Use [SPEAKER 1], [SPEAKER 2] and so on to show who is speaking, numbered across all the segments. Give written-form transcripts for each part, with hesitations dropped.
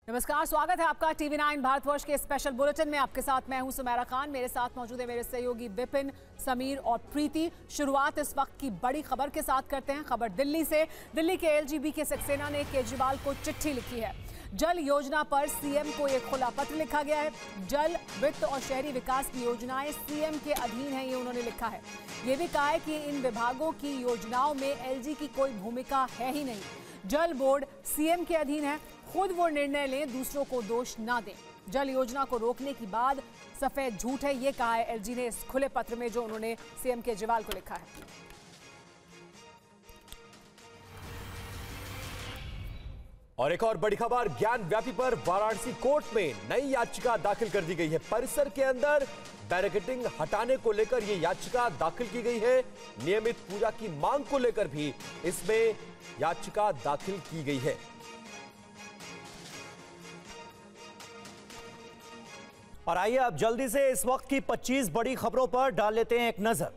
[SPEAKER 1] नमस्कार, स्वागत है आपका TV9 भारतवर्ष के स्पेशल बुलेटिन में। आपके साथ मैं हूं सुमेरा खान। मेरे साथ मौजूद है मेरे सहयोगी विपिन, समीर और प्रीति। शुरुआत इस वक्त की बड़ी खबर के साथ करते हैं। खबर दिल्ली से। दिल्ली के LGB के सक्सेना ने केजरीवाल को चिट्ठी लिखी है। जल योजना पर सीएम को एक खुला पत्र लिखा गया है। जल, वित्त और शहरी विकास की योजनाएं सीएम के अधीन है, ये उन्होंने लिखा है। ये भी कहा है कि इन विभागों की योजनाओं में LG की कोई भूमिका है ही नहीं। जल बोर्ड सीएम के अधीन है, खुद वो निर्णय लें, दूसरों को दोष ना दें। जल योजना को रोकने की बात सफेद झूठ है, ये कहा है LG ने इस खुले पत्र में जो उन्होंने सीएम केजरीवाल को लिखा है।
[SPEAKER 2] और एक और बड़ी खबर, ज्ञान व्यापी पर वाराणसी कोर्ट में नई याचिका दाखिल कर दी गई है। परिसर के अंदर बैरिकेडिंग हटाने को लेकर यह याचिका दाखिल की गई है। नियमित पूजा की मांग को लेकर भी इसमें याचिका दाखिल की गई है।
[SPEAKER 3] और आइए अब जल्दी से इस वक्त की 25 बड़ी खबरों पर डाल लेते हैं एक नजर।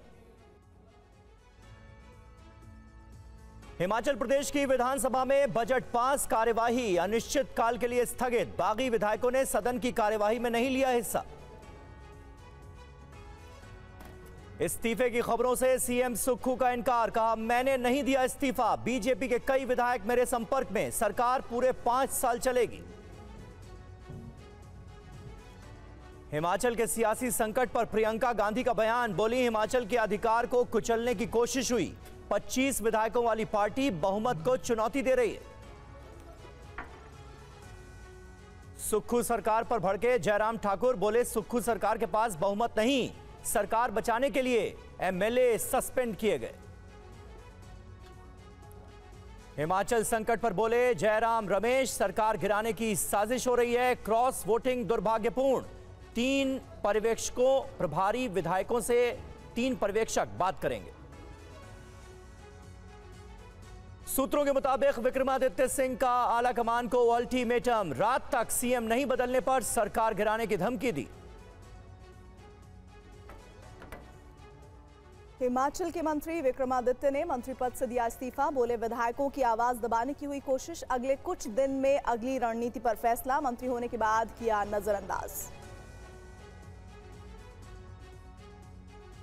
[SPEAKER 3] हिमाचल प्रदेश की विधानसभा में बजट पास, कार्यवाही अनिश्चित काल के लिए स्थगित। बागी विधायकों ने सदन की कार्यवाही में नहीं लिया हिस्सा। इस्तीफे की खबरों से सीएम सुक्खू का इनकार, कहा मैंने नहीं दिया इस्तीफा। बीजेपी के कई विधायक मेरे संपर्क में, सरकार पूरे 5 साल चलेगी। हिमाचल के सियासी संकट पर प्रियंका गांधी का बयान, बोली हिमाचल के अधिकार को कुचलने की कोशिश हुई। 25 विधायकों वाली पार्टी बहुमत को चुनौती दे रही है। सुक्खू सरकार पर भड़के जयराम ठाकुर, बोले सुक्खू सरकार के पास बहुमत नहीं, सरकार बचाने के लिए MLA सस्पेंड किए गए। हिमाचल संकट पर बोले जयराम रमेश, सरकार गिराने की साजिश हो रही है, क्रॉस वोटिंग दुर्भाग्यपूर्ण। 3 पर्यवेक्षकों, प्रभारी विधायकों से 3 पर्यवेक्षक बात करेंगे। सूत्रों के मुताबिक विक्रमादित्य सिंह का आला कमान को अल्टीमेटम, रात तक सीएम नहीं बदलने पर सरकार गिराने की धमकी दी।
[SPEAKER 4] हिमाचल के मंत्री विक्रमादित्य ने मंत्री पद से दिया इस्तीफा, बोले विधायकों की आवाज दबाने की हुई कोशिश, अगले कुछ दिन में अगली रणनीति पर फैसला, मंत्री होने के बाद किया नजरअंदाज।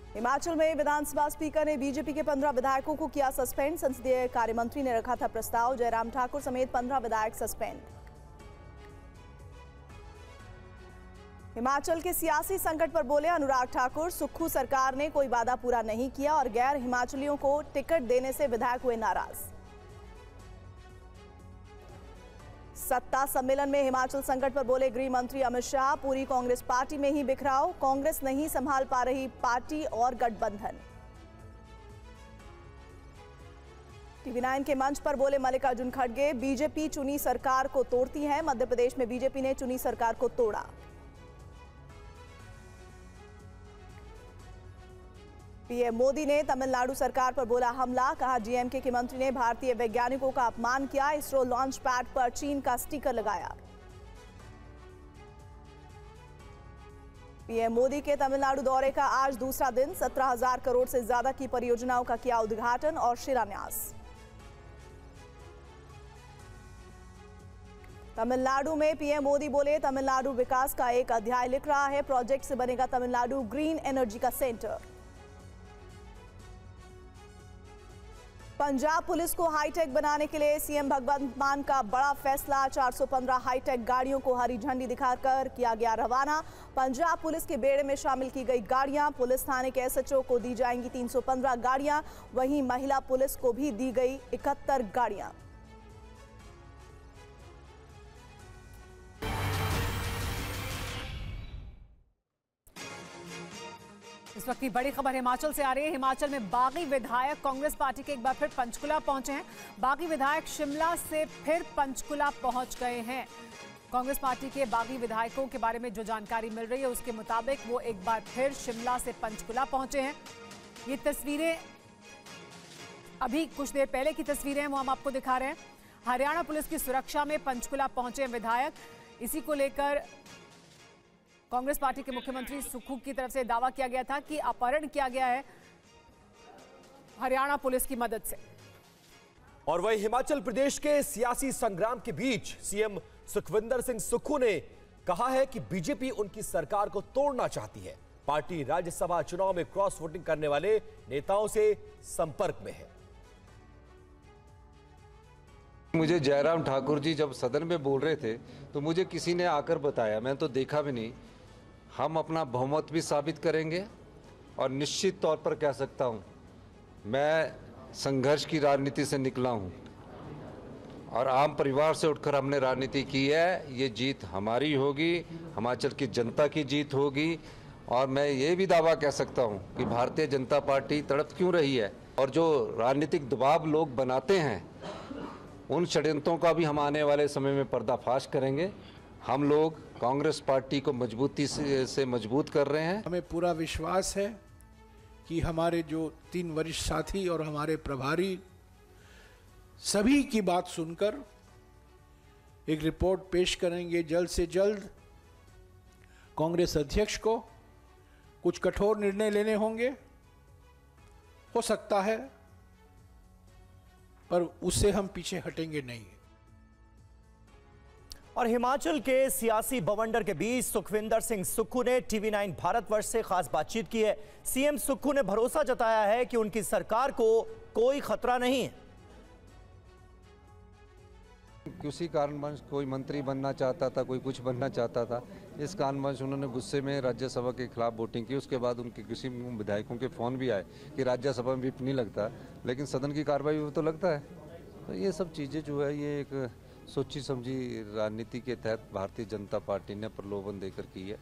[SPEAKER 4] हिमाचल में विधानसभा स्पीकर ने बीजेपी के 15 विधायकों को किया सस्पेंड। संसदीय कार्य मंत्री ने रखा था प्रस्ताव, जयराम ठाकुर समेत 15 विधायक सस्पेंड। हिमाचल के सियासी संकट पर बोले अनुराग ठाकुर, सुक्खू सरकार ने कोई वादा पूरा नहीं किया और गैर हिमाचलियों को टिकट देने से विधायक हुए नाराज। सत्ता सम्मेलन में हिमाचल संकट पर बोले गृह मंत्री अमित शाह, पूरी कांग्रेस पार्टी में ही बिखराव, कांग्रेस नहीं संभाल पा रही पार्टी और गठबंधन। TV9 के मंच पर बोले मल्लिकार्जुन खड़गे, बीजेपी चुनी सरकार को तोड़ती है, मध्य प्रदेश में बीजेपी ने चुनी सरकार को तोड़ा। पीएम मोदी ने तमिलनाडु सरकार पर बोला हमला, कहा DMK के मंत्री ने भारतीय वैज्ञानिकों का अपमान किया, इसरो लॉन्च पैड पर चीन का स्टिकर लगाया। पीएम मोदी के तमिलनाडु दौरे का आज दूसरा दिन, 17,000 करोड़ से ज्यादा की परियोजनाओं का किया उद्घाटन और शिलान्यास। तमिलनाडु में पीएम मोदी बोले तमिलनाडु विकास का एक अध्याय लिख रहा है, प्रोजेक्ट से बनेगा तमिलनाडु ग्रीन एनर्जी का सेंटर। पंजाब पुलिस को हाईटेक बनाने के लिए सीएम भगवंत मान का बड़ा फैसला, 415 हाईटेक गाड़ियों को हरी झंडी दिखाकर किया गया रवाना। पंजाब पुलिस के बेड़े में शामिल की गई गाड़ियां, पुलिस थाने के SHO को दी जाएंगी 315 गाड़ियां, वहीं महिला पुलिस को भी दी गई 71 गाड़ियां।
[SPEAKER 1] इस वक्त की बड़ी खबर हिमाचल से आ रही है। हिमाचल में बागी विधायक कांग्रेस पार्टी के एक बार फिर पंचकुला पहुंचे हैं। बागी विधायक शिमला से फिर पंचकुला पहुंच गए हैं। कांग्रेस पार्टी के बागी विधायकों के बारे में जो जानकारी मिल रही है उसके मुताबिक वो एक बार फिर शिमला से पंचकुला पहुंचे हैं। ये तस्वीरें अभी कुछ देर पहले की तस्वीरें हैं, वो हम आपको दिखा रहे हैं। हरियाणा पुलिस की सुरक्षा में पंचकुला पहुंचे विधायक। इसी को लेकर कांग्रेस पार्टी के मुख्यमंत्री सुक्खू की तरफ से दावा किया गया था कि अपहरण किया गया है हरियाणा पुलिस की मदद से।
[SPEAKER 2] और वही हिमाचल प्रदेश के सियासी संग्राम के बीच सीएम सुखविंदर सिंह सुक्खू ने कहा है कि बीजेपी उनकी सरकार को तोड़ना चाहती है। पार्टी राज्यसभा चुनाव में क्रॉस वोटिंग करने वाले नेताओं से संपर्क में है।
[SPEAKER 5] मुझे जयराम ठाकुर जी जब सदन में बोल रहे थे तो मुझे किसी ने आकर बताया, मैं तो देखा भी नहीं। हम अपना बहुमत भी साबित करेंगे और निश्चित तौर पर कह सकता हूं, मैं संघर्ष की राजनीति से निकला हूं और आम परिवार से उठकर हमने राजनीति की है। ये जीत हमारी होगी, हिमाचल की जनता की जीत होगी। और मैं ये भी दावा कह सकता हूं कि भारतीय जनता पार्टी तड़प क्यों रही है और जो राजनीतिक दबाव लोग बनाते हैं उन षड्यंत्रों का भी हम आने वाले समय में पर्दाफाश करेंगे। हम लोग कांग्रेस पार्टी को मजबूती से मजबूत कर रहे हैं।
[SPEAKER 6] हमें पूरा विश्वास है कि हमारे जो 3 वरिष्ठ साथी और हमारे प्रभारी सभी की बात सुनकर एक रिपोर्ट पेश करेंगे जल्द से जल्द। कांग्रेस अध्यक्ष को कुछ कठोर निर्णय लेने होंगे, हो सकता है, पर उससे हम पीछे हटेंगे नहीं।
[SPEAKER 3] और हिमाचल के सियासी बवंडर के बीच सुखविंदर सिंह सुक्खू ने TV9 भारतवर्ष से खास बातचीत की है। सीएम सुक्खू ने भरोसा जताया है कि उनकी सरकार को कोई खतरा नहीं है।
[SPEAKER 5] किसी कारणवश कोई मंत्री बनना चाहता था, कोई कुछ बनना चाहता था, इस कारणवश उन्होंने गुस्से में राज्यसभा के खिलाफ वोटिंग की। उसके बाद उनके किसी विधायकों के फोन भी आए कि राज्यसभा में व्हिप नहीं लगता, लेकिन सदन की कार्रवाई में तो लगता है। तो ये सब चीज़ें जो है ये एक सोची समझी राजनीति के तहत भारतीय जनता पार्टी ने प्रलोभन देकर की है।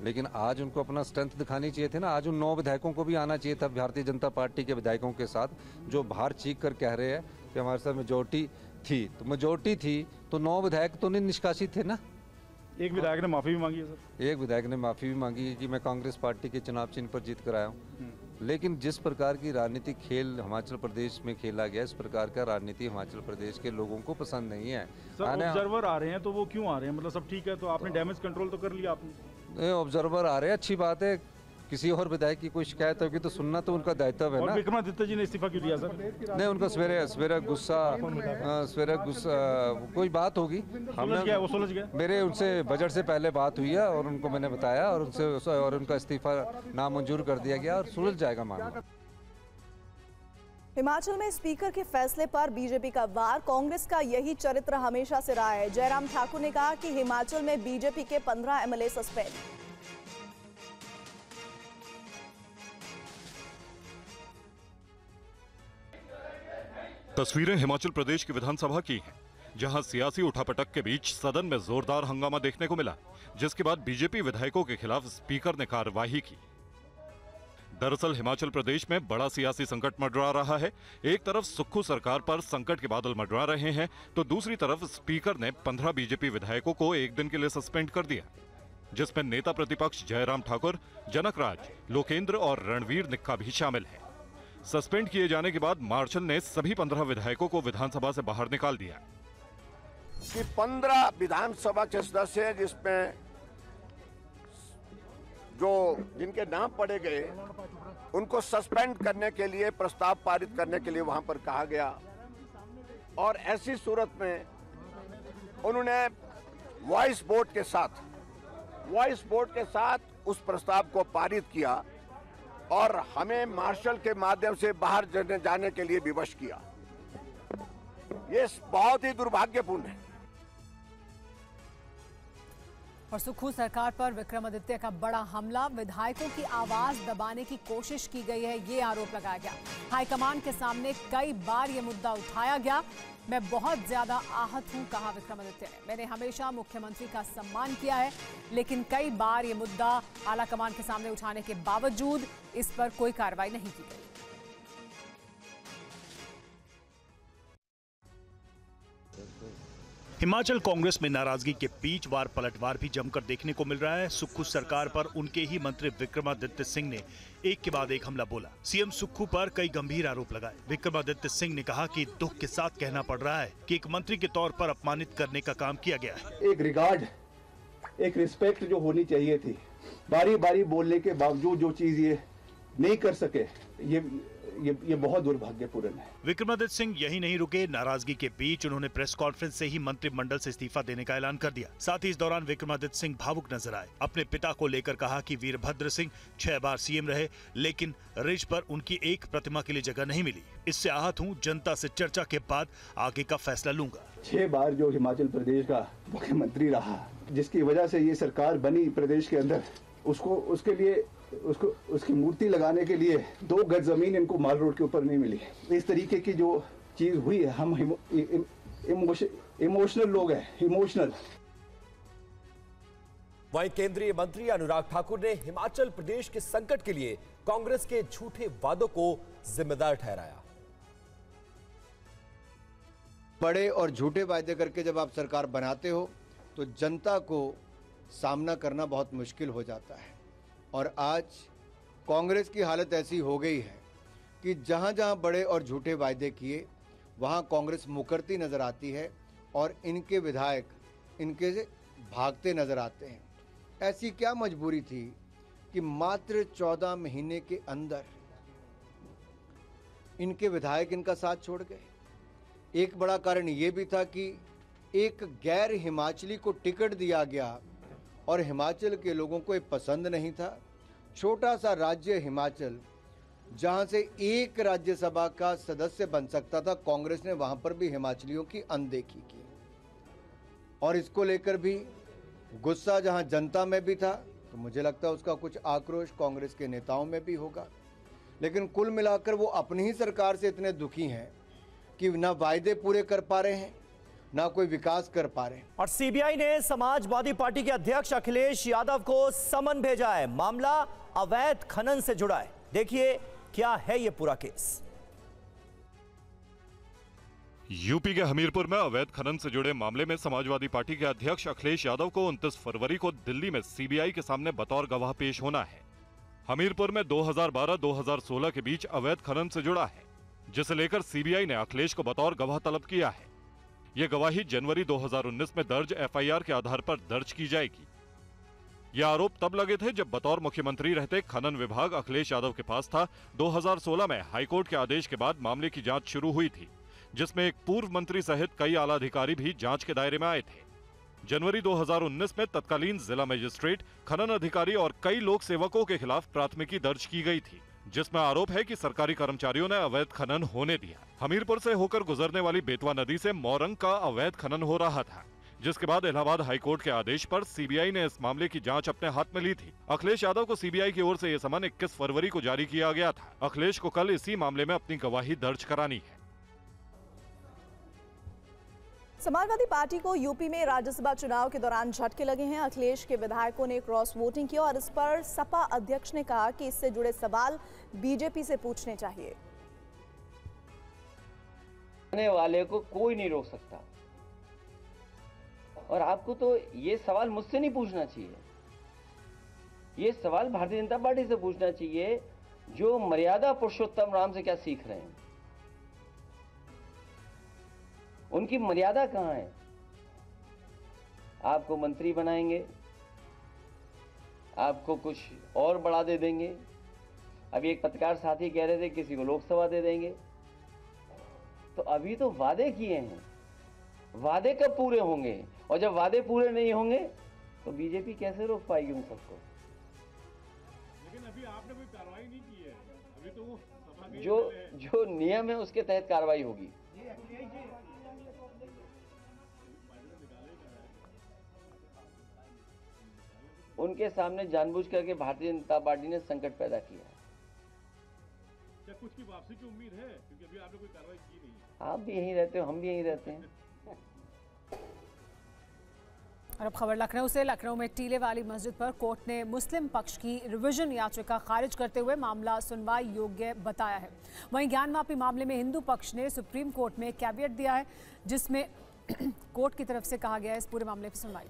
[SPEAKER 5] लेकिन आज उनको अपना स्ट्रेंथ दिखानी चाहिए थी ना। आज उन 9 विधायकों को भी आना चाहिए था भारतीय जनता पार्टी के विधायकों के साथ, जो बाहर चीख कर कह रहे हैं कि हमारे साथ मेजोरिटी थी। तो मेजोरिटी थी तो 9 विधायक तो नहीं निष्कासित थे ना।
[SPEAKER 7] एक विधायक ने माफी भी मांगी है सर।
[SPEAKER 5] एक विधायक ने माफी भी मांगी है कि मैं कांग्रेस पार्टी के चुनाव चिन्ह पर जीत कर आया हूँ। लेकिन जिस प्रकार की राजनीतिक खेल हिमाचल प्रदेश में खेला गया, इस प्रकार का राजनीति हिमाचल प्रदेश के लोगों को पसंद नहीं है।
[SPEAKER 7] सर ऑब्जर्वर आ रहे हैं तो वो क्यों आ रहे हैं? मतलब सब ठीक है तो आपने डैमेज कंट्रोल तो कर लिया आपने।
[SPEAKER 5] ऑब्जर्वर आ रहे हैं, अच्छी बात है। किसी और विधायक की कोई शिकायत होगी तो सुनना तो उनका दायित्व है ना।
[SPEAKER 7] विक्रमादित्य जी ने इस्तीफा क्यों दिया सर?
[SPEAKER 5] नहीं, उनका सवेरे गुस्सा कोई बात होगी।
[SPEAKER 7] वो सुलझ गया।
[SPEAKER 5] मेरे उनसे बजट से पहले बात हुई है और उनको मैंने बताया और उनसे और उनका इस्तीफा नामंजूर कर दिया गया और सुलझ जाएगा मामला।
[SPEAKER 4] हिमाचल में स्पीकर के फैसले पर बीजेपी का वार, कांग्रेस का यही चरित्र हमेशा से रहा है। जयराम ठाकुर ने कहा कि हिमाचल में बीजेपी के 15 MLA सस्पेंड।
[SPEAKER 8] तस्वीरें हिमाचल प्रदेश की विधानसभा की हैं, जहां सियासी उठापटक के बीच सदन में जोरदार हंगामा देखने को मिला, जिसके बाद बीजेपी विधायकों के खिलाफ स्पीकर ने कार्रवाई की। दरअसल हिमाचल प्रदेश में बड़ा सियासी संकट मंडरा रहा है। एक तरफ सुक्खू सरकार पर संकट के बादल मंडरा रहे हैं, तो दूसरी तरफ स्पीकर ने 15 बीजेपी विधायकों को एक दिन के लिए सस्पेंड कर दिया, जिसमें नेता प्रतिपक्ष जयराम ठाकुर, जनक राज, लोकेंद्र और रणवीर निक्का भी शामिल हैं। सस्पेंड किए जाने के बाद मार्शल ने सभी 15 विधायकों को विधानसभा से बाहर निकाल दिया।
[SPEAKER 9] कि 15 विधानसभा के सदस्य हैं, जिसमें जो जिनके नाम पढ़े गए उनको सस्पेंड करने के लिए प्रस्ताव पारित करने के लिए वहां पर कहा गया। और ऐसी सूरत में उन्होंने वॉइस वोट के साथ उस प्रस्ताव को पारित किया और हमें मार्शल के माध्यम से बाहर जाने के लिए विवश किया। ये बहुत ही दुर्भाग्यपूर्ण है।
[SPEAKER 1] और सुक्खू सरकार पर विक्रमादित्य का बड़ा हमला, विधायकों की आवाज दबाने की कोशिश की गई है, ये आरोप लगाया गया। हाईकमान के सामने कई बार ये मुद्दा उठाया गया। मैं बहुत ज्यादा आहत हूं, कहा विक्रमादित्य ने। मैंने हमेशा मुख्यमंत्री का सम्मान किया है, लेकिन कई बार ये मुद्दा आलाकमान के सामने उठाने के बावजूद इस पर कोई कार्रवाई नहीं की गई।
[SPEAKER 10] हिमाचल कांग्रेस में नाराजगी के बीच वार पलटवार भी जमकर देखने को मिल रहा है। सुक्खू सरकार पर उनके ही मंत्री विक्रमादित्य सिंह ने एक के बाद एक हमला बोला। सीएम सुक्खू पर कई गंभीर आरोप लगाए। विक्रमादित्य सिंह ने कहा कि दुख के साथ कहना पड़ रहा है कि एक मंत्री के तौर पर अपमानित करने का काम किया गया है।
[SPEAKER 11] एक रिगार्ड, एक रिस्पेक्ट जो होनी चाहिए थी, बारी बारी बोलने के बावजूद जो चीज ये नहीं कर सके, ये बहुत दुर्भाग्यपूर्ण है।
[SPEAKER 10] विक्रमादित्य सिंह यही नहीं रुके, नाराजगी के बीच उन्होंने प्रेस कॉन्फ्रेंस से ही मंत्रिमंडल से इस्तीफा देने का ऐलान कर दिया। साथ ही इस दौरान विक्रमादित्य सिंह भावुक नजर आए। अपने पिता को लेकर कहा कि वीरभद्र सिंह 6 बार सीएम रहे, लेकिन रिज पर उनकी एक प्रतिमा के लिए जगह नहीं मिली। इससे आहत हूँ, जनता से चर्चा के बाद आगे का फैसला लूंगा।
[SPEAKER 11] 6 बार जो हिमाचल प्रदेश का मुख्यमंत्री रहा, जिसकी वजह से ये सरकार बनी प्रदेश के अंदर, उसकी मूर्ति लगाने के लिए 2 गज जमीन इनको माल रोड के ऊपर नहीं मिली। इस तरीके की जो चीज हुई है, हम इमोशनल लोग हैं, इमोशनल।
[SPEAKER 2] वहीं केंद्रीय मंत्री अनुराग ठाकुर ने हिमाचल प्रदेश के संकट के लिए कांग्रेस के झूठे वादों को जिम्मेदार ठहराया।
[SPEAKER 12] बड़े और झूठे वायदे करके जब आप सरकार बनाते हो तो जनता को सामना करना बहुत मुश्किल हो जाता है। और आज कांग्रेस की हालत ऐसी हो गई है कि जहां जहां बड़े और झूठे वायदे किए वहां कांग्रेस मुकरती नजर आती है और इनके विधायक इनके से भागते नजर आते हैं। ऐसी क्या मजबूरी थी कि मात्र 14 महीने के अंदर इनके विधायक इनका साथ छोड़ गए। एक बड़ा कारण ये भी था कि एक गैर हिमाचली को टिकट दिया गया और हिमाचल के लोगों को ये पसंद नहीं था। छोटा सा राज्य हिमाचल, जहां से एक राज्यसभा का सदस्य बन सकता था, कांग्रेस ने वहां पर भी हिमाचलियों की अनदेखी की। और इसको लेकर भी गुस्सा जहां जनता में भी था, तो मुझे लगता है उसका कुछ आक्रोश कांग्रेस के नेताओं में भी होगा। लेकिन कुल मिलाकर वो अपनी ही सरकार से इतने दुखी हैं कि ना वायदे पूरे कर पा रहे हैं, ना कोई विकास कर पा रहे हैं।
[SPEAKER 3] और सीबीआई ने समाजवादी पार्टी के अध्यक्ष अखिलेश यादव को समन भेजा है। मामला अवैध खनन से जुड़ा है। देखिए क्या है यह पूरा केस।
[SPEAKER 8] यूपी के हमीरपुर में अवैध खनन से जुड़े मामले में समाजवादी पार्टी के अध्यक्ष अखिलेश यादव को 29 फरवरी को दिल्ली में सीबीआई के सामने बतौर गवाह पेश होना है। हमीरपुर में 2012-2016 के बीच अवैध खनन से जुड़ा है, जिसे लेकर सीबीआई ने अखिलेश को बतौर गवाह तलब किया है। यह गवाही जनवरी 2019 में दर्ज एफआईआर के आधार पर दर्ज की जाएगी। ये आरोप तब लगे थे जब बतौर मुख्यमंत्री रहते खनन विभाग अखिलेश यादव के पास था। 2016 में हाईकोर्ट के आदेश के बाद मामले की जांच शुरू हुई थी, जिसमें एक पूर्व मंत्री सहित कई आला अधिकारी भी जांच के दायरे में आए थे। जनवरी 2019 में तत्कालीन जिला मजिस्ट्रेट, खनन अधिकारी और कई लोक सेवकों के खिलाफ प्राथमिकी दर्ज की गई थी, जिसमें आरोप है कि सरकारी कर्मचारियों ने अवैध खनन होने दिया। हमीरपुर से होकर गुजरने वाली बेतवा नदी से मोरंग का अवैध खनन हो रहा था, जिसके बाद इलाहाबाद हाईकोर्ट के आदेश पर सीबीआई ने इस मामले की जांच अपने हाथ में ली थी। अखिलेश यादव को सीबीआई की ओर से यह समन 21 फरवरी को जारी किया गया था। अखिलेश को कल इसी मामले में अपनी गवाही दर्ज करानी है।
[SPEAKER 4] समाजवादी पार्टी को यूपी में राज्यसभा चुनाव के दौरान झटके लगे हैं। अखिलेश के विधायकों ने क्रॉस वोटिंग की और इस पर सपा अध्यक्ष ने कहा कि इससे जुड़े सवाल बीजेपी से पूछने चाहिए।
[SPEAKER 13] आने वाले को कोई नहीं रोक सकता और आपको तो ये सवाल मुझसे नहीं पूछना चाहिए, ये सवाल भारतीय जनता पार्टी से पूछना चाहिए, जो मर्यादा पुरुषोत्तम राम से क्या सीख रहे हैं। उनकी मर्यादा कहां है? आपको मंत्री बनाएंगे, आपको कुछ और बढ़ा दे देंगे। अभी एक पत्रकार साथी कह रहे थे किसी को लोकसभा दे देंगे। तो अभी तो वादे किए हैं, वादे कब पूरे होंगे? और जब वादे पूरे नहीं होंगे तो बीजेपी कैसे रोक पाएगी उन सबको?
[SPEAKER 7] लेकिन अभी आपने कोई कार्रवाई नहीं की है, अभी तो वो सभा के
[SPEAKER 13] जो नियम है उसके तहत कार्रवाई होगी। उनके सामने जानबूझ करके भारतीय जनता पार्टी ने संकट पैदा किया।
[SPEAKER 7] क्या कुछ की वापसी की उम्मीद है? क्योंकि अभी आपने कोई कार्रवाई की नहीं है।
[SPEAKER 13] आप भी यहीं रहते हो, हम भी यहीं रहते हैं।
[SPEAKER 1] और अब खबर लखनऊ से। लखनऊ में टीले वाली मस्जिद पर कोर्ट ने मुस्लिम पक्ष की रिवीजन याचिका खारिज करते हुए मामला सुनवाई योग्य बताया है। वहीं ज्ञानवापी मामले में हिंदू पक्ष ने सुप्रीम कोर्ट में कैविएट दिया है, जिसमें कोर्ट की तरफ से कहा गया है इस पूरे मामले पर सुनवाई।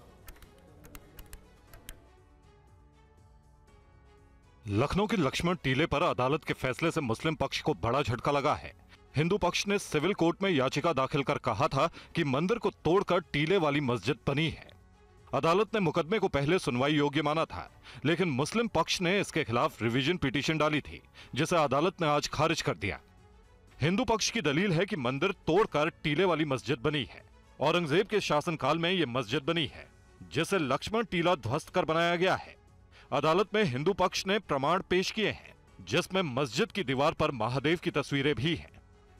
[SPEAKER 8] लखनऊ के लक्ष्मण टीले पर अदालत के फैसले से मुस्लिम पक्ष को बड़ा झटका लगा है। हिंदू पक्ष ने सिविल कोर्ट में याचिका दाखिल कर कहा था कि मंदिर को तोड़कर टीले वाली मस्जिद बनी है। अदालत ने मुकदमे को पहले सुनवाई योग्य माना था, लेकिन मुस्लिम पक्ष ने इसके खिलाफ रिवीजन पिटीशन डाली थी, जिसे अदालत ने आज खारिज कर दिया। हिंदू पक्ष की दलील है कि मंदिर तोड़कर टीले वाली मस्जिद बनी है। औरंगजेब के शासनकाल में यह मस्जिद बनी है, जिसे लक्ष्मण टीला ध्वस्त कर बनाया गया है। अदालत में हिंदू पक्ष ने प्रमाण पेश किए हैं, जिसमें मस्जिद की दीवार पर महादेव की तस्वीरें भी हैं।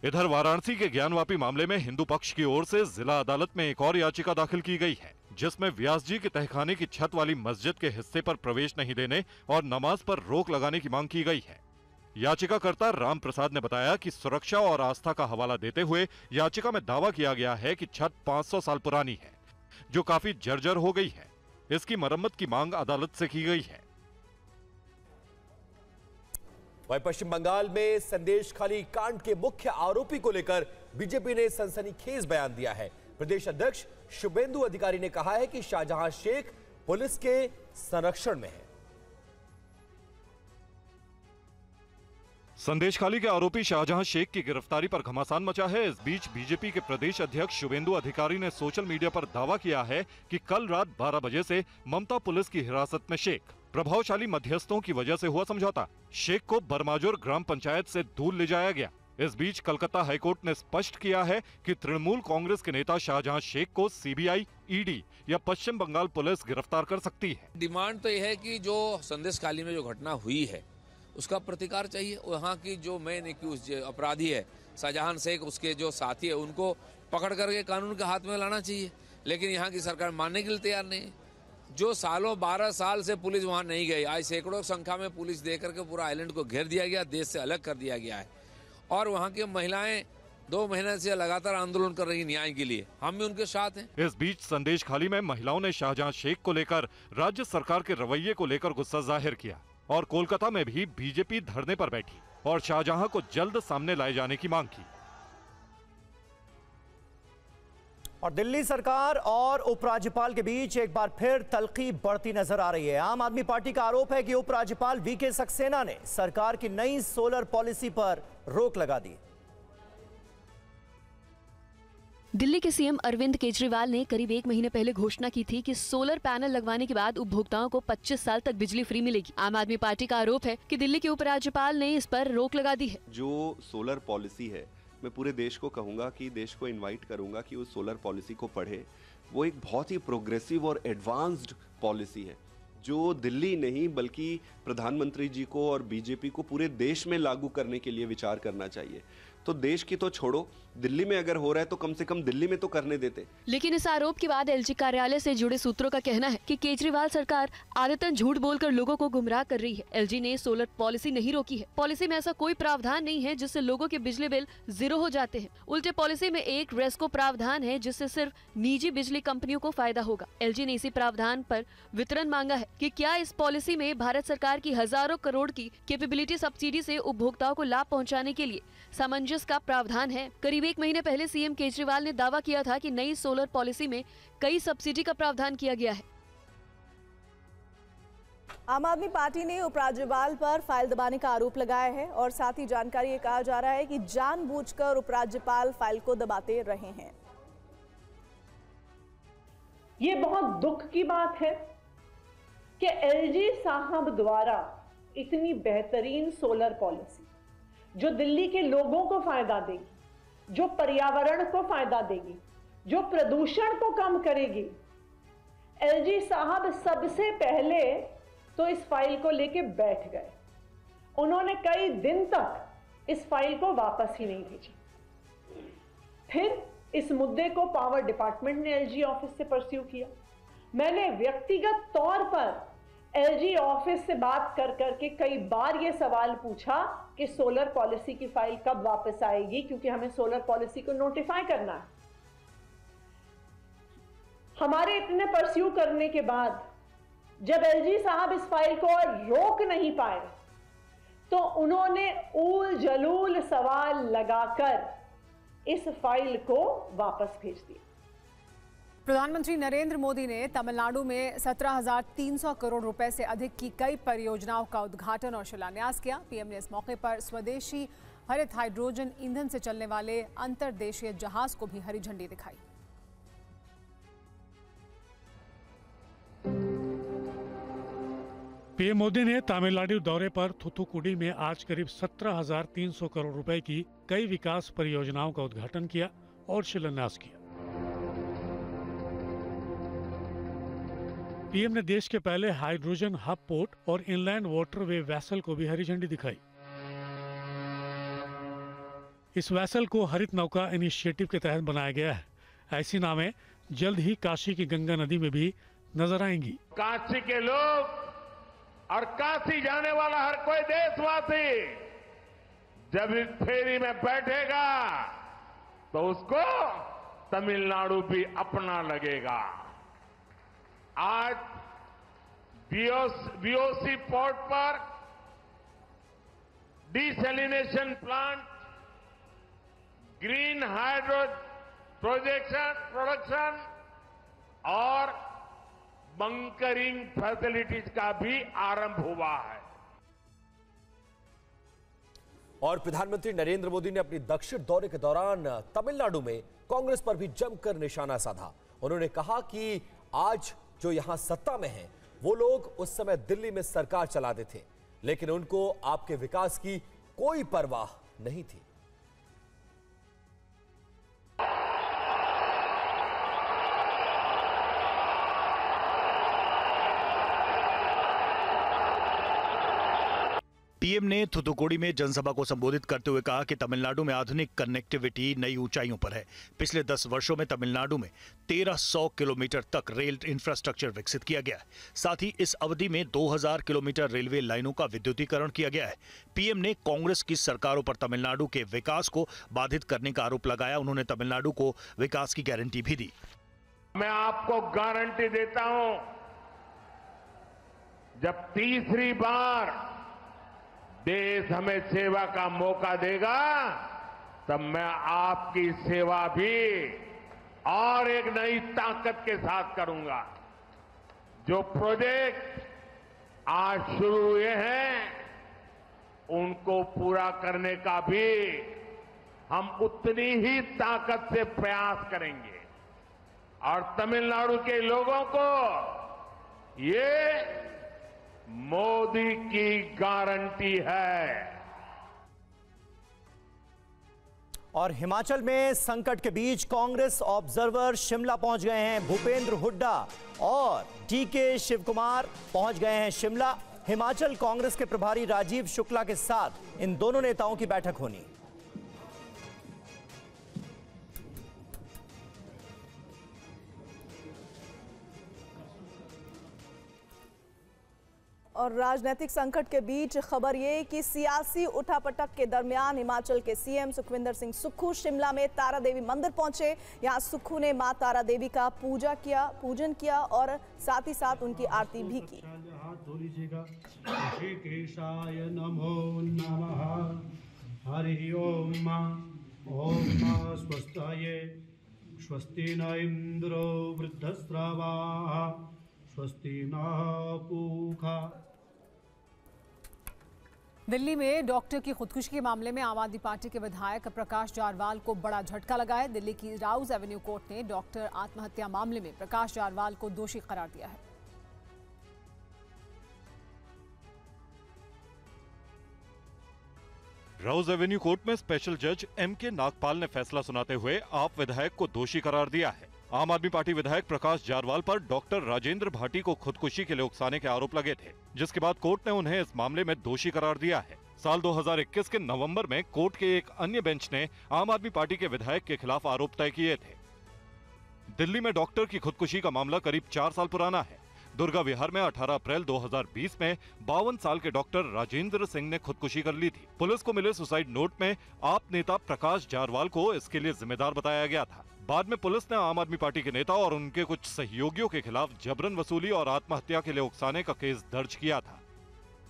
[SPEAKER 8] इधर वाराणसी के ज्ञानवापी मामले में हिंदू पक्ष की ओर से जिला अदालत में एक और याचिका दाखिल की गई है, जिसमें व्यास जी के तहखाने की छत वाली मस्जिद के हिस्से पर प्रवेश नहीं देने और नमाज पर रोक लगाने की मांग की गई है। याचिकाकर्ता राम प्रसाद ने बताया कि सुरक्षा और आस्था का हवाला देते हुए याचिका में दावा किया गया है कि छत 500 साल पुरानी है, जो काफी जर्जर हो गई है। इसकी मरम्मत की मांग अदालत से की गई है।
[SPEAKER 2] वहीं पश्चिम बंगाल में संदेशखाली कांड के मुख्य आरोपी को लेकर बीजेपी ने सनसनीखेज बयान दिया है। प्रदेश अध्यक्ष शुभेंदु अधिकारी ने कहा है कि शाहजहां शेख पुलिस के संरक्षण में है।
[SPEAKER 8] संदेशखाली के आरोपी शाहजहां शेख की गिरफ्तारी पर घमासान मचा है। इस बीच बीजेपी के प्रदेश अध्यक्ष शुभेंदु अधिकारी ने सोशल मीडिया पर दावा किया है कि कल रात 12 बजे से ममता पुलिस की हिरासत में शेख। प्रभावशाली मध्यस्थों की वजह से हुआ समझौता। शेख को बरमाजोर ग्राम पंचायत से दूर ले जाया गया। इस बीच कलकत्ता हाईकोर्ट ने स्पष्ट किया है कि तृणमूल कांग्रेस के नेता शाहजहां शेख को सीबीआई, ईडी या पश्चिम बंगाल पुलिस गिरफ्तार कर सकती है।
[SPEAKER 14] डिमांड तो यह है कि जो संदेशखाली में जो घटना हुई है उसका प्रतिकार चाहिए। वहाँ की जो मेन एक्यूज अपराधी है शाहजहां शेख, उसके जो साथी है, उनको पकड़ करके कानून के हाथ में लाना चाहिए। लेकिन यहाँ की सरकार मानने के लिए तैयार नहीं है। जो सालों 12 साल से पुलिस वहाँ नहीं गई, आज सैकड़ों संख्या में पुलिस दे करके पूरा आइलैंड को घेर दिया गया, देश से अलग कर दिया गया है। और वहाँ की महिलाएं 2 महीने से लगातार आंदोलन कर रही न्याय के लिए। हम भी उनके साथ हैं।
[SPEAKER 8] इस बीच संदेशखाली में महिलाओं ने शाहजहां शेख को लेकर राज्य सरकार के रवैये को लेकर गुस्सा जाहिर किया और कोलकाता में भी बीजेपी धरने पर बैठी और शाहजहां को जल्द सामने लाए जाने की मांग की।
[SPEAKER 3] और दिल्ली सरकार और उपराज्यपाल के बीच एक बार फिर तल्खी बढ़ती नजर आ रही है। आम आदमी पार्टी का आरोप है कि उपराज्यपाल वीके सक्सेना ने सरकार की नई सोलर पॉलिसी पर रोक लगा दी।
[SPEAKER 15] दिल्ली के सीएम अरविंद केजरीवाल ने करीब 1 महीने पहले घोषणा की थी कि सोलर पैनल लगवाने के बाद उपभोक्ताओं को 25 साल तक बिजली फ्री मिलेगी। आम आदमी पार्टी का आरोप है कि दिल्ली के उपराज्यपाल ने इस पर रोक लगा दी है।
[SPEAKER 16] जो सोलर पॉलिसी है, मैं पूरे देश को कहूंगा कि देश को इनवाइट करूंगा कि उस सोलर पॉलिसी को पढ़े। वो एक बहुत ही प्रोग्रेसिव और एडवांस्ड पॉलिसी है, जो दिल्ली नहीं बल्कि प्रधानमंत्री जी को और बीजेपी को पूरे देश में लागू करने के लिए विचार करना चाहिए। तो देश की तो छोड़ो, दिल्ली में अगर हो रहा है तो कम से कम दिल्ली में तो करने देते।
[SPEAKER 15] लेकिन इस आरोप के बाद एलजी कार्यालय से जुड़े सूत्रों का कहना है कि केजरीवाल सरकार आदतन झूठ बोलकर लोगों को गुमराह कर रही है। एलजी ने सोलर पॉलिसी नहीं रोकी है। पॉलिसी में ऐसा कोई प्रावधान नहीं है जिससे लोगों के बिजली बिल 0 हो जाते हैं। उल्टे पॉलिसी में एक रेस्को प्रावधान है जिससे सिर्फ निजी बिजली कंपनियों को फायदा होगा। एलजी ने इसी प्रावधान पर वितरण मांगा है कि क्या इस पॉलिसी में भारत सरकार की हजारों करोड़ की कैपेबिलिटी सब्सिडी से उपभोक्ताओं को लाभ पहुँचाने के लिए सामंजस्य का प्रावधान है। करीब 1 महीने पहले सीएम केजरीवाल ने दावा किया था कि नई सोलर पॉलिसी में कई सब्सिडी का प्रावधान किया गया है।
[SPEAKER 4] आम आदमी पार्टी ने उपराज्यपाल पर फाइल दबाने का आरोप लगाया है और साथ ही जानकारी ये कहा जा रहा है कि जानबूझकर उपराज्यपाल फाइल को दबाते रहे हैं।
[SPEAKER 17] ये बहुत दुख की बात है कि एलजी साहब द्वारा इतनी बेहतरीन सोलर पॉलिसी जो दिल्ली के लोगों को फायदा देगी, जो पर्यावरण को फायदा देगी, जो प्रदूषण को कम करेगी, एलजी साहब सबसे पहले तो इस फाइल को लेके बैठ गए। उन्होंने कई दिन तक इस फाइल को वापस ही नहीं भेजी। फिर इस मुद्दे को पावर डिपार्टमेंट ने एलजी ऑफिस से परस्यू किया। मैंने व्यक्तिगत तौर पर एलजी ऑफिस से बात कर करके कई बार यह सवाल पूछा कि सोलर पॉलिसी की फाइल कब वापस आएगी, क्योंकि हमें सोलर पॉलिसी को नोटिफाई करना है। हमारे इतने परस्यू करने के बाद जब एलजी साहब इस फाइल को और रोक नहीं पाए तो उन्होंने ऊल जलूल सवाल लगाकर इस फाइल को वापस भेज दिया।
[SPEAKER 1] प्रधानमंत्री नरेंद्र मोदी ने तमिलनाडु में 17,300 करोड़ रुपए से अधिक की कई परियोजनाओं का उद्घाटन और शिलान्यास किया। पीएम ने इस मौके पर स्वदेशी हरित हाइड्रोजन ईंधन से चलने वाले अंतर्देशीय जहाज को भी हरी झंडी दिखाई।
[SPEAKER 18] पीएम मोदी ने तमिलनाडु दौरे पर थूथुकुडी में आज करीब 17,300 करोड़ रुपए की कई विकास परियोजनाओं का उद्घाटन किया और शिलान्यास किया। पीएम ने देश के पहले हाइड्रोजन हब पोर्ट और इनलैंड वाटरवे वेसल को भी हरी झंडी दिखाई। इस वेसल को हरित नौका इनिशिएटिव के तहत बनाया गया है। ऐसी नावें जल्द ही काशी की गंगा नदी में भी नजर आएंगी।
[SPEAKER 7] काशी के लोग और काशी जाने वाला हर कोई देशवासी जब इस फेरी में बैठेगा तो उसको तमिलनाडु भी अपना लगेगा। आज बीओसी पोर्ट पर desalination plant, green hydro production और बंकरिंग फैसिलिटीज का भी आरंभ हुआ है।
[SPEAKER 2] और प्रधानमंत्री नरेंद्र मोदी ने अपनी दक्षिण दौरे के दौरान तमिलनाडु में कांग्रेस पर भी जमकर निशाना साधा। उन्होंने कहा कि आज जो यहां सत्ता में हैं, वो लोग उस समय दिल्ली में सरकार चलाते थे, लेकिन उनको आपके विकास की कोई परवाह नहीं थी।
[SPEAKER 10] पीएम ने थूथुकुडी में जनसभा को संबोधित करते हुए कहा कि तमिलनाडु में आधुनिक कनेक्टिविटी नई ऊंचाइयों पर है। पिछले 10 वर्षों में तमिलनाडु में 1300 किलोमीटर तक रेल इंफ्रास्ट्रक्चर विकसित किया गया है। साथ ही इस अवधि में 2000 किलोमीटर रेलवे लाइनों का विद्युतीकरण किया गया है। पीएम ने कांग्रेस की सरकारों पर तमिलनाडु के विकास को बाधित करने का आरोप लगाया। उन्होंने तमिलनाडु को विकास की गारंटी भी दी।
[SPEAKER 7] मैं आपको गारंटी देता हूं, जब तीसरी बार देश हमें सेवा का मौका देगा, तब मैं आपकी सेवा भी और एक नई ताकत के साथ करूंगा। जो प्रोजेक्ट आज शुरू हुए हैं, उनको पूरा करने का भी हम उतनी ही ताकत से प्रयास करेंगे। और तमिलनाडु के लोगों को ये मोदी की गारंटी है।
[SPEAKER 3] और हिमाचल में संकट के बीच कांग्रेस ऑब्जर्वर शिमला पहुंच गए हैं। भूपेंद्र हुड्डा और डीके शिव कुमार पहुंच गए हैं शिमला। हिमाचल कांग्रेस के प्रभारी राजीव शुक्ला के साथ इन दोनों नेताओं की बैठक होनी।
[SPEAKER 4] और राजनीतिक संकट के बीच खबर ये कि सियासी उठापटक के दरमियान हिमाचल के सीएम सुखविंदर सिंह सुक्खू शिमला में तारा देवी मंदिर पहुंचे। यहां सुक्खू ने मां तारा देवी का पूजन किया और साथ ही साथ उनकी आरती भी की।
[SPEAKER 19] नमो नमः। हरि ओम। ओम स्वस्ताये स्वस्ति न इंद्रो वृद्धस्रवाः स्वस्ति न पूषा।
[SPEAKER 1] दिल्ली में डॉक्टर की खुदकुशी के मामले में आम आदमी पार्टी के विधायक प्रकाश जारवाल को बड़ा झटका लगा है। दिल्ली की राउज एवेन्यू कोर्ट ने डॉक्टर आत्महत्या मामले में प्रकाश जारवाल को दोषी करार दिया है।
[SPEAKER 8] राउज एवेन्यू कोर्ट में स्पेशल जज एम.के. नागपाल ने फैसला सुनाते हुए आप विधायक को दोषी करार दिया है। आम आदमी पार्टी विधायक प्रकाश जारवाल पर डॉक्टर राजेंद्र भाटी को खुदकुशी के लिए उकसाने के आरोप लगे थे, जिसके बाद कोर्ट ने उन्हें इस मामले में दोषी करार दिया है। साल 2021 के नवंबर में कोर्ट के एक अन्य बेंच ने आम आदमी पार्टी के विधायक के खिलाफ आरोप तय किए थे। दिल्ली में डॉक्टर की खुदकुशी का मामला करीब 4 साल पुराना है। दुर्गा विहार में 18 अप्रैल 2020 में 52 साल के डॉक्टर राजेंद्र सिंह ने खुदकुशी कर ली थी। पुलिस को मिले सुसाइड नोट में आप नेता प्रकाश जारवाल को इसके लिए जिम्मेदार बताया गया था। बाद में पुलिस ने आम आदमी पार्टी के नेता और उनके कुछ सहयोगियों के खिलाफ जबरन वसूली और आत्महत्या के लिए उकसाने का केस दर्ज किया था।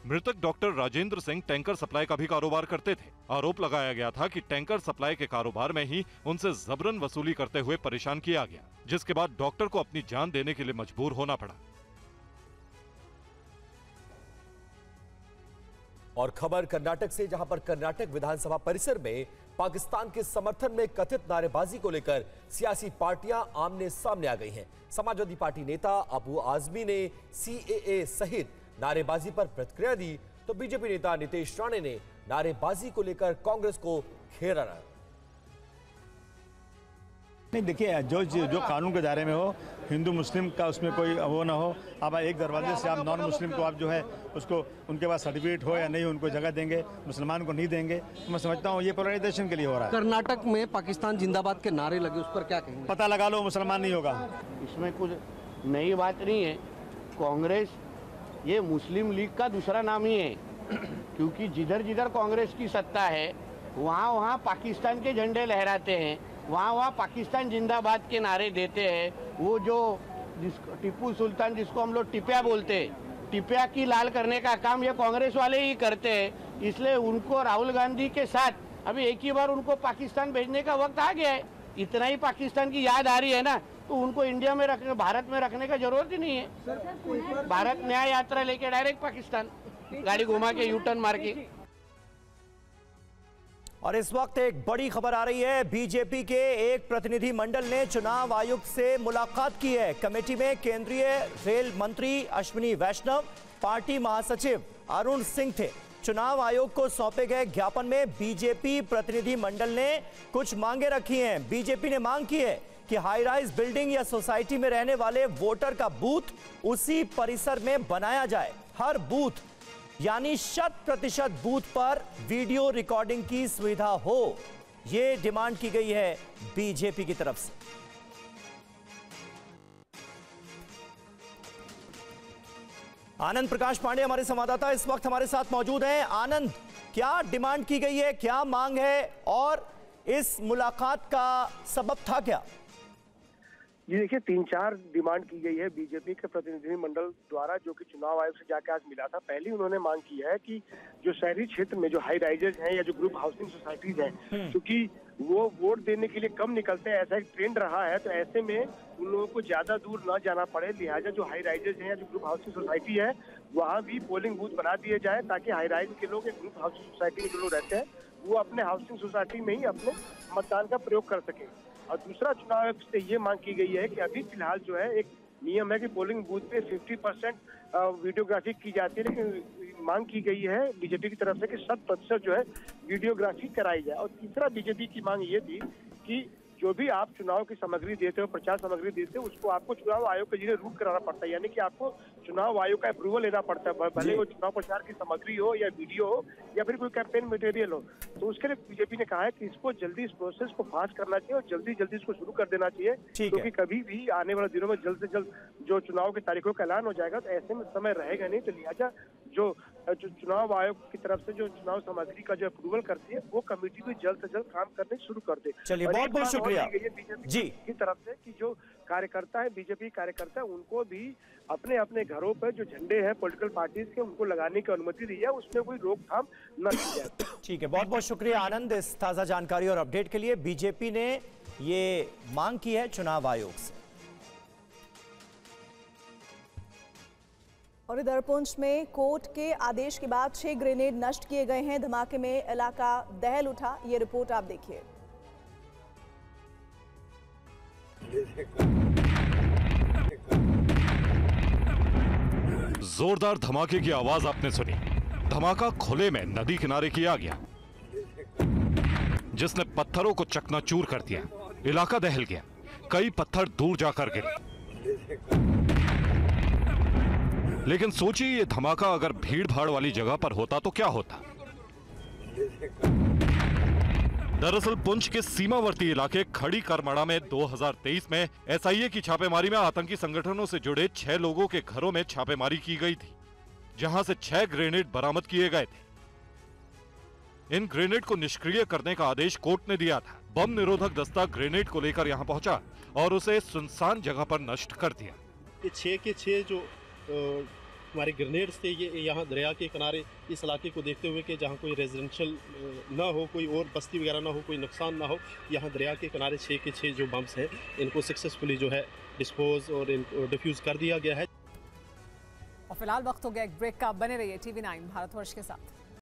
[SPEAKER 8] मृतक doctor Rajendra Singh tanker supply का भी कारोबार करते थे। आरोप लगाया गया था कि टैंकर सप्लाई के कारोबार में ही उनसे जबरन वसूली करते हुए परेशान किया गया, जिसके बाद डॉक्टर को अपनी जान देने के लिए मजबूर होना पड़ा।
[SPEAKER 2] और खबर कर्नाटक से, जहां पर कर्नाटक विधानसभा परिसर में पाकिस्तान के समर्थन में कथित नारेबाजी को लेकर सियासी पार्टियां आमने सामने आ गई हैं। समाजवादी पार्टी नेता अबू आजमी ने सीएए सहित नारेबाजी पर प्रतिक्रिया दी तो बीजेपी नेता नीतीश राणे ने नारेबाजी को लेकर कांग्रेस को घेरा।
[SPEAKER 20] नहीं देखिए, जो कानून के दायरे में हो, हिंदू मुस्लिम का उसमें कोई वो ना हो। अब एक दरवाजे से आप नॉन मुस्लिम को आप जो है उसको उनके पास सर्टिफिकेट हो या नहीं उनको जगह देंगे, मुसलमान को नहीं देंगे, तो मैं समझता हूँ ये पोलराइजेशन के लिए हो रहा है।
[SPEAKER 21] कर्नाटक में पाकिस्तान जिंदाबाद के नारे लगे, उस पर क्या कहेंगे?
[SPEAKER 20] पता लगा लो, मुसलमान नहीं होगा।
[SPEAKER 22] इसमें कुछ नई बात नहीं है। कांग्रेस ये मुस्लिम लीग का दूसरा नाम ही है, क्योंकि जिधर जिधर कांग्रेस की सत्ता है वहाँ वहाँ पाकिस्तान के झंडे लहराते हैं, वहाँ वहाँ पाकिस्तान जिंदाबाद के नारे देते हैं। वो जो टीपू सुल्तान जिसको हम लोग टिपिया बोलते हैं, टिपिया की लाल करने का काम ये कांग्रेस वाले ही करते हैं। इसलिए उनको राहुल गांधी के साथ अभी एक ही बार उनको पाकिस्तान भेजने का वक्त आ गया है। इतना ही पाकिस्तान की याद आ रही है ना, तो उनको इंडिया में रखने, भारत में रखने का जरूरत ही नहीं है। भारत न्याय यात्रा लेके डायरेक्ट पाकिस्तान गाड़ी घुमा के यू टर्न मार के।
[SPEAKER 3] और इस वक्त एक बड़ी खबर आ रही है। बीजेपी के एक प्रतिनिधि मंडल ने चुनाव आयुक्त से मुलाकात की है। कमेटी में केंद्रीय रेल मंत्री अश्विनी वैष्णव, पार्टी महासचिव अरुण सिंह थे। चुनाव आयोग को सौंपे गए ज्ञापन में बीजेपी प्रतिनिधि मंडल ने कुछ मांगे रखी हैं। बीजेपी ने मांग की है कि हाई राइज बिल्डिंग या सोसाइटी में रहने वाले वोटर का बूथ उसी परिसर में बनाया जाए। हर बूथ यानी 100% बूथ पर वीडियो रिकॉर्डिंग की सुविधा हो, यह डिमांड की गई है बीजेपी की तरफ से। आनंद प्रकाश पांडे हमारे संवाददाता इस वक्त हमारे साथ मौजूद हैं। आनंद, क्या डिमांड की गई है, क्या मांग है और इस मुलाकात का सबब था क्या?
[SPEAKER 23] जी देखिए, 3-4 डिमांड की गई है बीजेपी के प्रतिनिधि मंडल द्वारा, जो कि चुनाव आयोग से जाकर आज मिला था। पहली उन्होंने मांग की है कि जो शहरी क्षेत्र में जो हाई राइजेज हैं या जो ग्रुप हाउसिंग सोसाइटीज हैं, क्योंकि वो वोट देने के लिए कम निकलते हैं, ऐसा एक ट्रेंड रहा है, तो ऐसे में उन लोगों को ज्यादा दूर न जाना पड़े। लिहाजा जो हाई राइजेज हैं या जो ग्रुप हाउसिंग सोसाइटी है वहाँ भी पोलिंग बूथ बना दिए जाए, ताकि हाई राइज के लोग, ग्रुप हाउसिंग सोसाइटी में जो लोग रहते हैं वो अपने हाउसिंग सोसाइटी में ही अपने मतदान का प्रयोग कर सके। और दूसरा, चुनाव आयोग से ये मांग की गई है कि अभी फिलहाल जो है एक नियम है कि पोलिंग बूथ पे 50% वीडियोग्राफी की जाती है, लेकिन मांग की गई है बीजेपी की तरफ से कि 100% जो है वीडियोग्राफी कराई जाए। और तीसरा बीजेपी की मांग ये थी कि जो भी आप चुनाव की सामग्री देते हो, प्रचार सामग्री देते हो, उसको आपको चुनाव आयोग के जरिए रूट कराना पड़ता है, यानी कि आपको चुनाव आयोग का अप्रूवल लेना पड़ता है, भले वो चुनाव प्रचार की सामग्री हो या वीडियो हो या फिर कोई कैंपेन मटेरियल हो। तो उसके लिए बीजेपी ने कहा है कि इसको जल्दी इस प्रोसेस को फास्ट करना चाहिए और जल्दी इसको शुरू कर देना चाहिए, क्योंकि कभी भी आने वाले दिनों में जल्द से जल्द जो चुनाव की तारीखों का ऐलान हो जाएगा, तो ऐसे में समय रहेगा नहीं। तो लिहाजा जो चुनाव आयोग की तरफ से जो चुनाव सामग्री का जो अप्रूवल करती है, वो कमेटी भी जल्द से जल्द काम करने शुरू कर दे।
[SPEAKER 3] चलिए, बहुत बहुत शुक्रिया
[SPEAKER 23] जी की तरफ से कि जो कार्यकर्ता है, बीजेपी कार्यकर्ता, उनको भी अपने अपने घरों पर जो झंडे हैं पॉलिटिकल पार्टीज के, उनको लगाने की अनुमति दी है, उसमें कोई रोकथाम न की जाए।
[SPEAKER 3] ठीक है, बहुत बहुत शुक्रिया आनंद इस ताजा जानकारी और अपडेट के लिए। बीजेपी ने ये मांग की है चुनाव आयोग से।
[SPEAKER 4] और इधर पुंछ में कोर्ट के आदेश के बाद 6 ग्रेनेड नष्ट किए गए हैं। धमाके में इलाका दहल उठा, ये रिपोर्ट आप देखिए।
[SPEAKER 8] जोरदार धमाके की आवाज आपने सुनी। धमाका खुले में नदी किनारे किया गया, जिसने पत्थरों को चकनाचूर कर दिया। इलाका दहल गया, कई पत्थर दूर जाकर गिरे। लेकिन सोचिए, ये धमाका अगर भीड़ भाड़ वाली जगह पर होता तो क्या होता। दरअसल पुंछ के सीमावर्ती इलाके खड़ी करमड़ा में 2023 में एसआईए की छापेमारी में आतंकी संगठनों से जुड़े 6 लोगों के घरों में छापेमारी की गई थी, जहां से 6 ग्रेनेड बरामद किए गए थे। इन ग्रेनेड को निष्क्रिय करने का आदेश कोर्ट ने दिया था। बम निरोधक दस्ता ग्रेनेड को लेकर यहां पहुंचा और उसे सुनसान जगह पर नष्ट कर दिया।
[SPEAKER 24] ये 6 के 6 जो हमारे ग्रेनेड्स थे, ये यहाँ दरिया के किनारे इस इलाके को देखते हुए कि जहाँ कोई रेजिडेंशियल ना हो, कोई और बस्ती वगैरह ना हो, कोई नुकसान ना हो, यहाँ दरिया के किनारे 6 के 6 जो बम्स हैं, इनको सक्सेसफुली जो है डिस्पोज और इनको डिफ्यूज़ कर दिया गया है।
[SPEAKER 1] और फिलहाल वक्त हो गया एक ब्रेक का। बने रहिए TV9 भारतवर्ष के साथ।